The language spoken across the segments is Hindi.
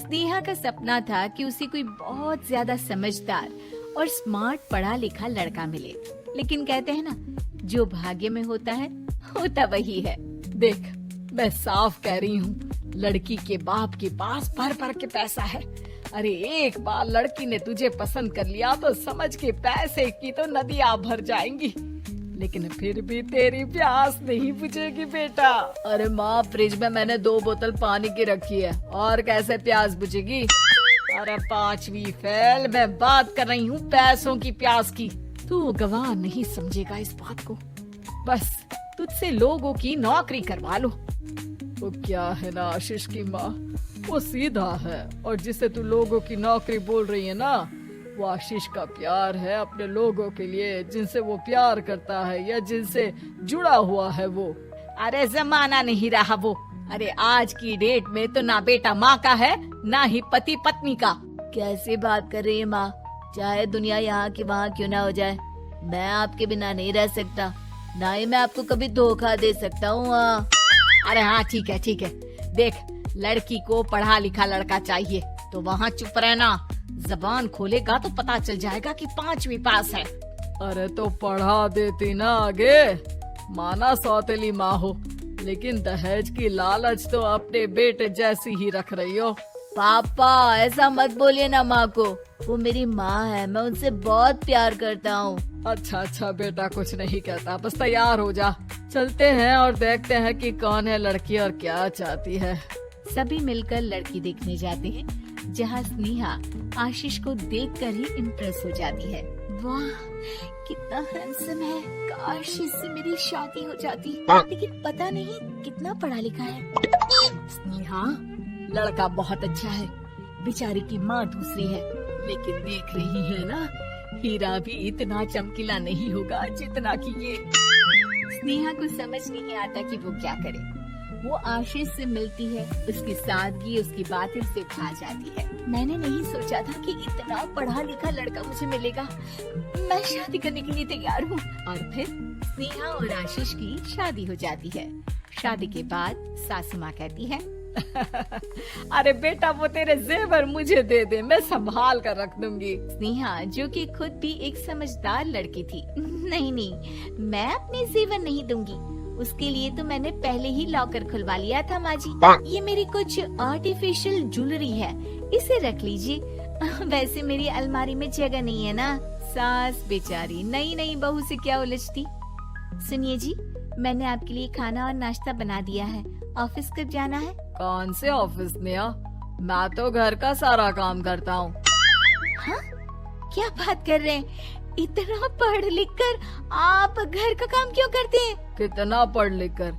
स्नेहा का सपना था कि उसे कोई बहुत ज्यादा समझदार और स्मार्ट पढ़ा लिखा लड़का मिले, लेकिन कहते हैं ना, जो भाग्य में होता है होता वही है। देख, मैं साफ कह रही हूँ, लड़की के बाप के पास भर भर के पैसा है। अरे एक बार लड़की ने तुझे पसंद कर लिया तो समझ के पैसे की तो नदियाँ भर जाएंगी, लेकिन फिर भी तेरी प्यास नहीं बुझेगी बेटा। अरे माँ, फ्रिज में मैंने 2 बोतल पानी की रखी है, और कैसे प्यास बुझेगी? अरे 5वीं फेल, मैं बात कर रही हूँ पैसों की प्यास की। तू गवाह नहीं समझेगा इस बात को। बस तुझसे लोगों की नौकरी करवा लो। वो क्या है ना आशीष की माँ, वो सीधा है, और जिसे तू लोगों की नौकरी बोल रही है ना, वो आशीष का प्यार है अपने लोगों के लिए, जिनसे वो प्यार करता है या जिनसे जुड़ा हुआ है वो। अरे जमाना नहीं रहा वो। अरे आज की डेट में तो ना बेटा माँ का है, ना ही पति पत्नी का। कैसी बात कर रही है माँ? चाहे दुनिया यहाँ की वहाँ क्यों ना हो जाए, मैं आपके बिना नहीं रह सकता, ना ही मैं आपको कभी धोखा दे सकता हूँ। अरे हाँ, ठीक है ठीक है। देख, लड़की को पढ़ा लिखा लड़का चाहिए तो वहाँ चुप रहना। जबान खोलेगा तो पता चल जाएगा कि 5वीं पास है। अरे तो पढ़ा देती ना आगे। माना सौतेली माँ हो, लेकिन दहेज की लालच तो अपने बेटे जैसी ही रख रही हो। पापा ऐसा मत बोलिए ना माँ को, वो मेरी माँ है, मैं उनसे बहुत प्यार करता हूँ। अच्छा बेटा, कुछ नहीं कहता, बस तैयार हो जा, चलते हैं और देखते हैं कि कौन है लड़की और क्या चाहती है। सभी मिलकर लड़की देखने जाते हैं, जहाँ स्नेहा आशीष को देखकर ही इम्प्रेस हो जाती है। वाह, कितना हैंडसम है, काश इससे मेरी शादी हो जाती, लेकिन पता नहीं कितना पढ़ा लिखा है। स्नेहा, लड़का बहुत अच्छा है, बेचारी की माँ दूसरी है, लेकिन देख रही है ना, हीरा भी इतना चमकीला नहीं होगा जितना कि ये। स्नेहा को समझ नहीं आता कि वो क्या करे। वो आशीष से मिलती है, उसकी सादगी, उसकी बातें उसे भा जाती है। मैंने नहीं सोचा था कि इतना पढ़ा लिखा लड़का मुझे मिलेगा। मैं शादी करने के लिए तैयार हूँ। और फिर स्नेहा और आशीष की शादी हो जाती है। शादी के बाद सासू माँ कहती है, अरे बेटा, वो तेरे जेवर मुझे दे दे, मैं संभाल कर रख दूंगी। स्नेहा, जो कि खुद भी एक समझदार लड़की थी, नहीं, मैं अपने जेवर नहीं दूंगी, उसके लिए तो मैंने पहले ही लॉकर खुलवा लिया था माँ जी। ये मेरी कुछ आर्टिफिशियल ज्वेलरी है, इसे रख लीजिए। वैसे मेरी अलमारी में जगह नहीं है ना। सास बेचारी नई बहू से क्या उलझती। सुनिए जी, मैंने आपके लिए खाना और नाश्ता बना दिया है। ऑफिस कब जाना है? कौन से ऑफिस में? मैं तो घर का सारा काम करता हूँ। हाँ? क्या बात कर रहे हैं? इतना पढ़ लिख कर आप घर का काम क्यों करते हैं? कितना पढ़ लिख कर?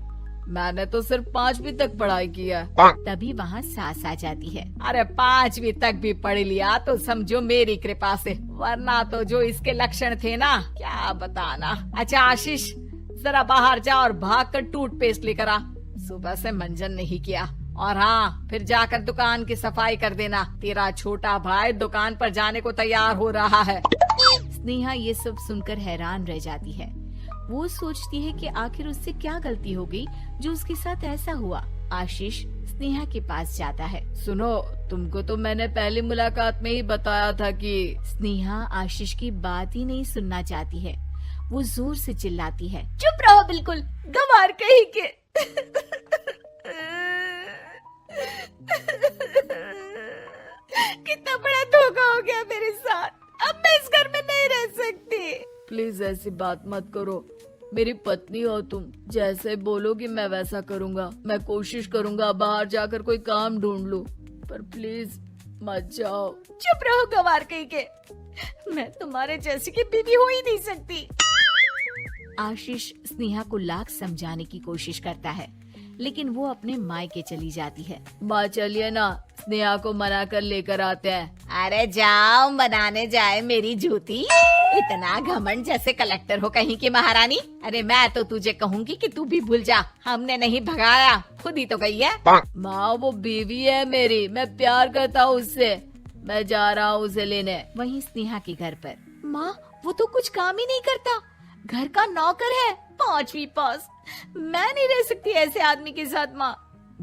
मैंने तो सिर्फ 5वीं तक पढ़ाई की है। तभी वहाँ सास आ जाती है। अरे 5वीं तक भी पढ़ लिया तो समझो मेरी कृपा से, वरना तो जो इसके लक्षण थे ना, क्या बताना। अच्छा आशीष, जरा बाहर जा और भाग कर टूथपेस्ट लेकर आ। सुबह से मंजन नहीं किया। और हाँ, फिर जाकर दुकान की सफाई कर देना। तेरा छोटा भाई दुकान पर जाने को तैयार हो रहा है। स्नेहा ये सब सुनकर हैरान रह जाती है। वो सोचती है कि आखिर उससे क्या गलती हो गई जो उसके साथ ऐसा हुआ। आशीष स्नेहा के पास जाता है। सुनो, तुमको तो मैंने पहली मुलाकात में ही बताया था कि। स्नेहा आशीष की बात ही नहीं सुनना चाहती है। वो जोर से चिल्लाती है, चुप रहो बिल्कुल, गंवार कहीं के। कितना बड़ा धोखा हो गया मेरे साथ, अब मैं इस घर में नहीं रह सकती। प्लीज ऐसी बात मत करो, मेरी पत्नी हो तुम, जैसे बोलोगी मैं वैसा करूँगा। मैं कोशिश करूँगा बाहर जाकर कोई काम ढूंढ लूँ, पर प्लीज मत जाओ। चुप रहो गंवार कहीं के, मैं तुम्हारे जैसी की बीवी हो ही नहीं सकती। आशीष स्नेहा को लाख समझाने की कोशिश करता है, लेकिन वो अपने मायके चली जाती है। माँ चलिए ना, स्नेहा को मना कर लेकर आते हैं। अरे जाओ, बनाने जाए मेरी जूती। इतना घमंड, जैसे कलेक्टर हो कहीं की महारानी। अरे मैं तो तुझे कहूँगी कि तू भी भूल जा, हमने नहीं भगाया, खुद ही तो गई है। माँ वो बीवी है मेरी, मैं प्यार करता हूँ उससे, मैं जा रहा हूँ उसे लेने। वहीं स्नेहा के घर पर, माँ वो तो कुछ काम ही नहीं करता, घर का नौकर है, 5वीं पास। मैं नहीं रह सकती ऐसे आदमी के साथ माँ।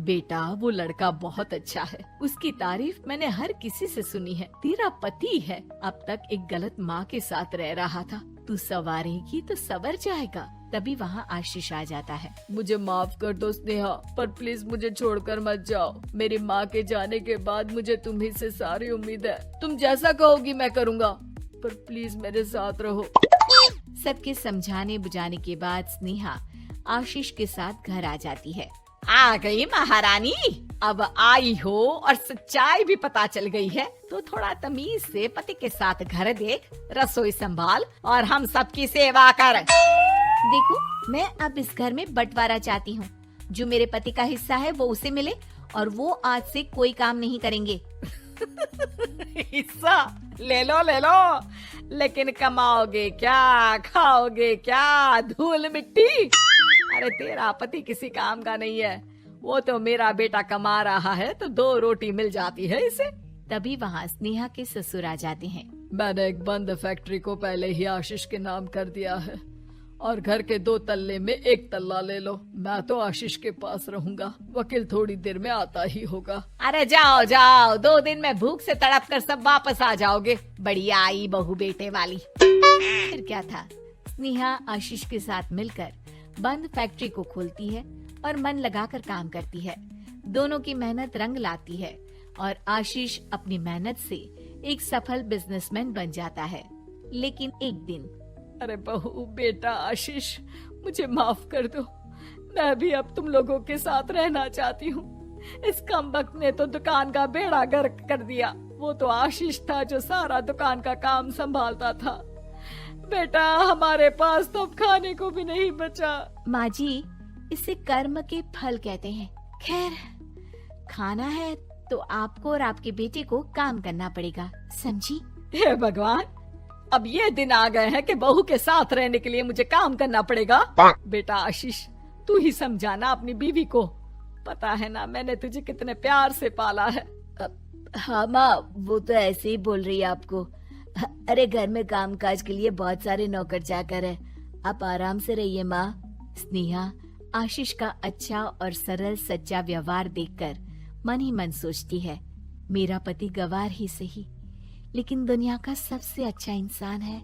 बेटा वो लड़का बहुत अच्छा है, उसकी तारीफ मैंने हर किसी से सुनी है। तेरा पति है, अब तक एक गलत माँ के साथ रह रहा था, तू संवारेगी तो संवर जाएगा। तभी वहाँ आशीष आ जाता है। मुझे माफ कर दो स्नेहा, पर प्लीज मुझे छोड़कर मत जाओ। मेरी माँ के जाने के बाद मुझे तुम्ही से सारी उम्मीद है। तुम जैसा कहोगी मैं करूँगा, पर प्लीज मेरे साथ रहो। सबके समझाने बुझाने के बाद स्नेहा आशीष के साथ घर आ जाती है। आ गई महारानी, अब आई हो और सच्चाई भी पता चल गई है, तो थोड़ा तमीज से पति के साथ घर देख, रसोई संभाल और हम सबकी सेवा कर। देखो, मैं अब इस घर में बंटवारा चाहती हूँ। जो मेरे पति का हिस्सा है वो उसे मिले और वो आज से कोई काम नहीं करेंगे। हिस्सा ले लो, लेकिन कमाओगे क्या, खाओगे क्या, धूल मिट्टी। अरे तेरा पति किसी काम का नहीं है, वो तो मेरा बेटा कमा रहा है तो 2 रोटी मिल जाती है इसे। तभी वहाँ स्नेहा के ससुर आ जाते हैं। मैंने एक बंद फैक्ट्री को पहले ही आशीष के नाम कर दिया है और घर के 2 तल्ले में 1 तल्ला ले लो। मैं तो आशीष के पास रहूंगा, वकील थोड़ी देर में आता ही होगा। अरे जाओ जाओ, 2 दिन में भूख से तड़प कर सब वापस आ जाओगे। बढ़िया आई बहू बेटे वाली। फिर क्या था, स्नेहा आशीष के साथ मिलकर बंद फैक्ट्री को खोलती है और मन लगाकर काम करती है। दोनों की मेहनत रंग लाती है और आशीष अपनी मेहनत से एक सफल बिजनेसमैन बन जाता है। लेकिन एक दिन, अरे बहू बेटा आशीष, मुझे माफ कर दो, मैं भी अब तुम लोगों के साथ रहना चाहती हूँ। इस कमबख्त ने तो दुकान का बेड़ा गर्क कर दिया। वो तो आशीष था जो सारा दुकान का काम संभालता था। बेटा हमारे पास तो अब खाने को भी नहीं बचा। माँ जी, इसे कर्म के फल कहते हैं। खैर, खाना है तो आपको और आपके बेटे को काम करना पड़ेगा, समझी? हे भगवान, अब ये दिन आ गए हैं कि बहू के साथ रहने के लिए मुझे काम करना पड़ेगा। बेटा आशीष, तू ही समझाना अपनी बीवी को। पता है ना मैंने तुझे कितने प्यार से पाला है। हाँ माँ, वो तो ऐसे ही बोल रही है आपको। अरे घर में कामकाज के लिए बहुत सारे नौकर चाकर है, आप आराम से रहिए माँ। स्नेहा आशीष का अच्छा और सरल सच्चा व्यवहार देखकर मन ही मन सोचती है, मेरा पति गवार ही सही, लेकिन दुनिया का सबसे अच्छा इंसान है।